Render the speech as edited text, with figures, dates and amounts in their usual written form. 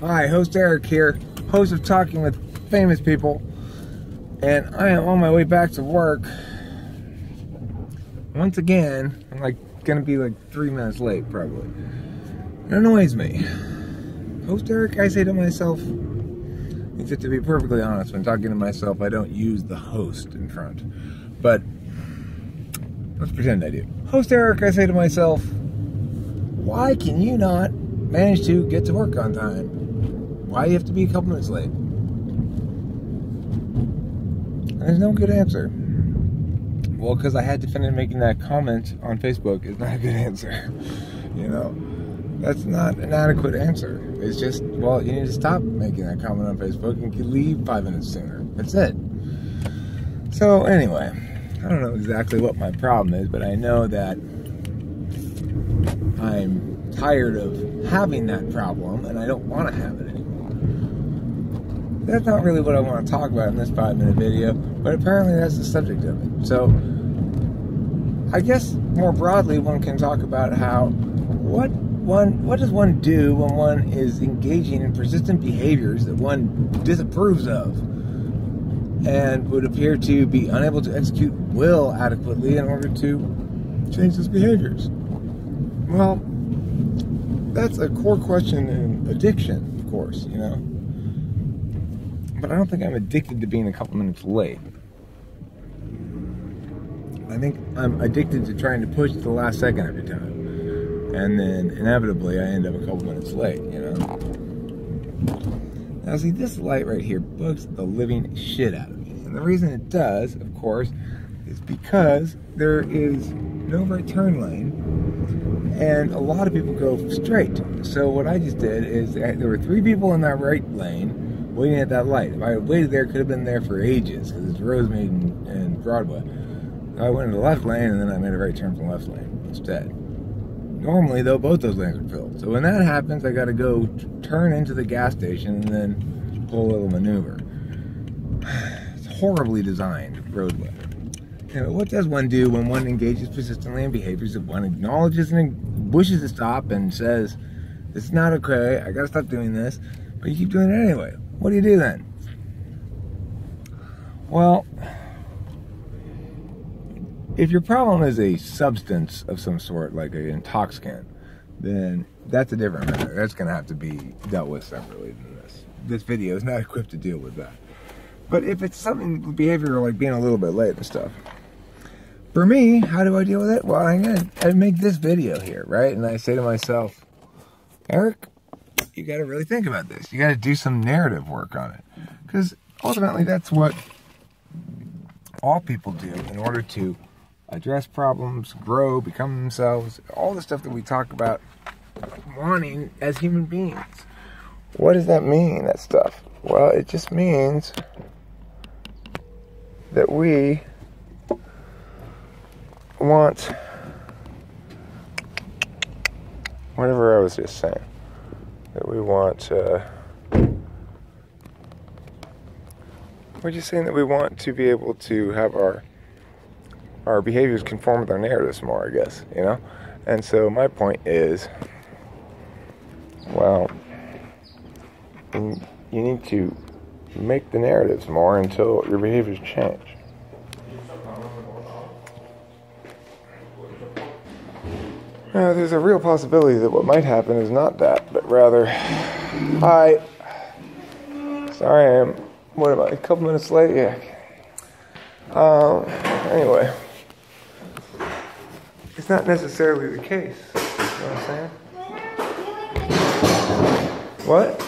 Hi, host Eric here, host of Talking with Famous People, and I am on my way back to work. Once again, I'm gonna be 3 minutes late, probably. It annoys me. Host Eric, I say to myself, except to be perfectly honest, when talking to myself, I don't use the host in front. But let's pretend I do. Host Eric, I say to myself, why can you not manage to get to work on time? Why do you have to be a couple minutes late? And there's no good answer. Well, because I had to finish making that comment on Facebook is not a good answer. You know, that's not an adequate answer. It's just, well, you need to stop making that comment on Facebook and you can leave 5 minutes sooner. That's it. So anyway, I don't know exactly what my problem is, but I know that I'm tired of having that problem and I don't want to have it anymore. That's not really what I want to talk about in this 5-minute video, but apparently that's the subject of it. So, I guess more broadly one can talk about how, what does one do when one is engaging in persistent behaviors that one disapproves of and would appear to be unable to execute will adequately in order to change those behaviors? Well, that's a core question in addiction, of course, you know. But I don't think I'm addicted to being a couple minutes late. I think I'm addicted to trying to push to the last second every time. And then inevitably I end up a couple minutes late, you know. Now see, this light right here bugs the living shit out of me. And the reason it does, of course, is because there is no right turn lane. And a lot of people go straight. So what I just did is, there were 3 people in that right lane waiting at that light. If I had waited there, it could have been there for ages, because it's Rosemead and Broadway. I went into the left lane, and then I made a right turn from the left lane instead. Normally, though, both those lanes are filled. So when that happens, I got to go turn into the gas station and then pull a little maneuver. It's horribly designed roadway. Anyway, what does one do when one engages persistently in behaviors that one acknowledges and wishes to stop and says, this is not okay, I gotta stop doing this, but you keep doing it anyway? What do you do then? Well, if your problem is a substance of some sort, like an intoxicant, then that's a different matter. That's gonna have to be dealt with separately than this. This video is not equipped to deal with that. But if it's something, behavior like being a little bit late and stuff, for me, how do I deal with it? Well, I make this video here, right? And I say to myself, Eric, you got to really think about this. You got to do some narrative work on it. Because ultimately, that's what all people do in order to address problems, grow, become themselves, all the stuff that we talk about wanting as human beings. What does that mean, that stuff? Well, it just means that we want whatever I was just saying, that we want we're just saying that we want to be able to have our behaviors conform with our narratives more, I guess, you know. And so my point is, well, you need to make the narratives more until your behaviors change. Now, there's a real possibility that what might happen is not that, but rather, hi, sorry I am, what am I, a couple minutes late? Yeah. Anyway, it's not necessarily the case, you know what I'm saying? What?